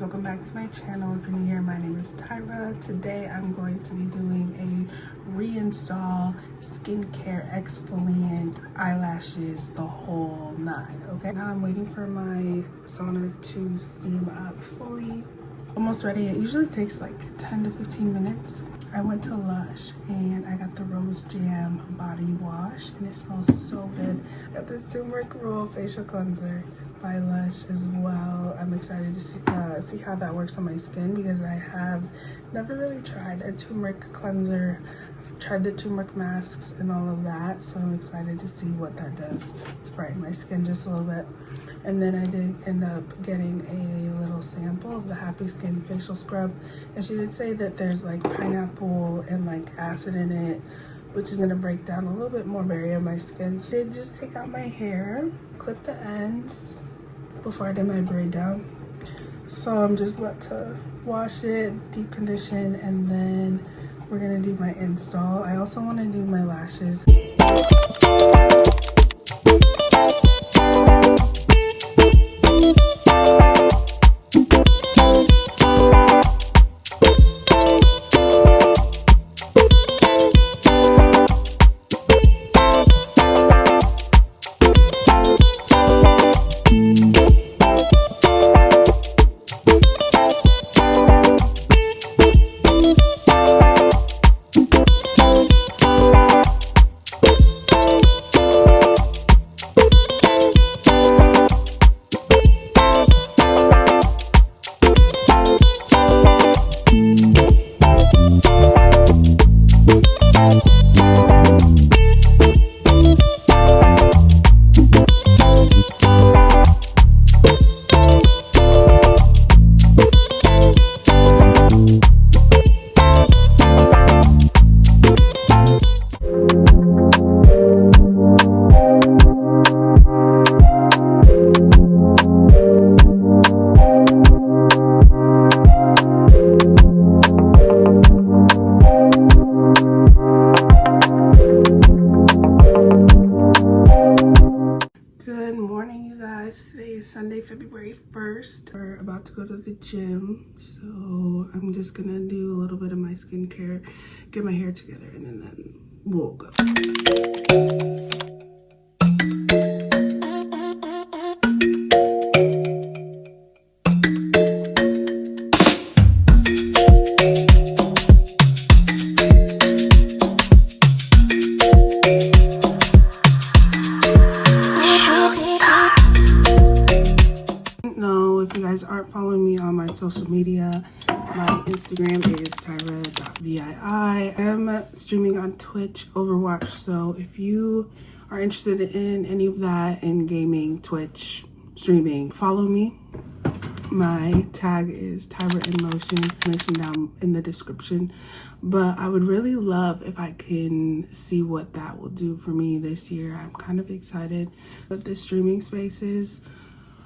Welcome back to my channel. If you're new here, my name is Tyra. Today I'm going to be doing a reinstall, skincare, exfoliant, eyelashes, the whole nine. Okay, now I'm waiting for my sauna to steam up fully. Almost ready. It usually takes like 10 to 15 minutes. I went to Lush and I got the Rose Jam body wash and it smells so good. I got this turmeric roll facial cleanser by Lush as well. I'm excited to see how that works on my skin because I have never really tried a turmeric cleanser. I've tried the turmeric masks and all of that, so I'm excited to see what that does to brighten my skin just a little bit. And then I did end up getting a little sample of the Happy Skin facial scrub, and she did say that there's like pineapple and like acid in it, which is gonna break down a little bit more barrier on my skin. So I did just take out my hair, clip the ends before I did my braid down. So I'm just about to wash it, deep condition, and then we're gonna do my install. I also wanna do my lashes. Today is Sunday, February 1st. We're about to go to the gym, so I'm just gonna do a little bit of my skincare, get my hair together, and then we'll go. If you guys aren't following me on my social media, my Instagram is Tyra.vii. I am streaming on Twitch, Overwatch, so if you are interested in any of that in gaming, Twitch, streaming, follow me. My tag is Tyrainmotion, mentioned down in the description. But I would really love if I can see what that will do for me this year. I'm kind of excited with the streaming spaces.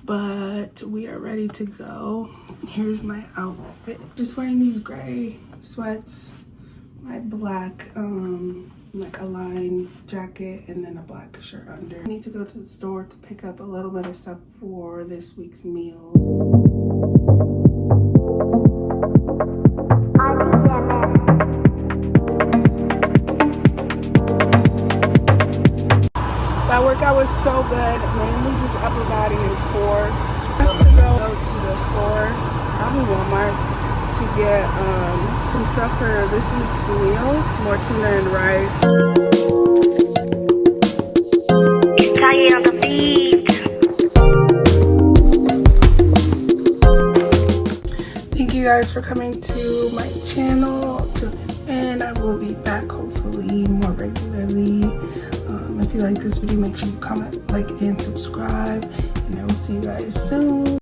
But we are ready to go. Here's my outfit. Just wearing these gray sweats, my black like a line jacket, and then a black shirt under. I need to go to the store to pick up a little bit of stuff for this week's meal. That workout was so good, mainly just upper body and core. I have to go to the store, probably Walmart, to get some stuff for this week's meals, more tuna and rice. Tyra.vii. Thank you guys for coming to my channel. Tune in. I will be back hopefully more regularly. If you like this video, make sure you comment, like, and subscribe. And I will see you guys soon.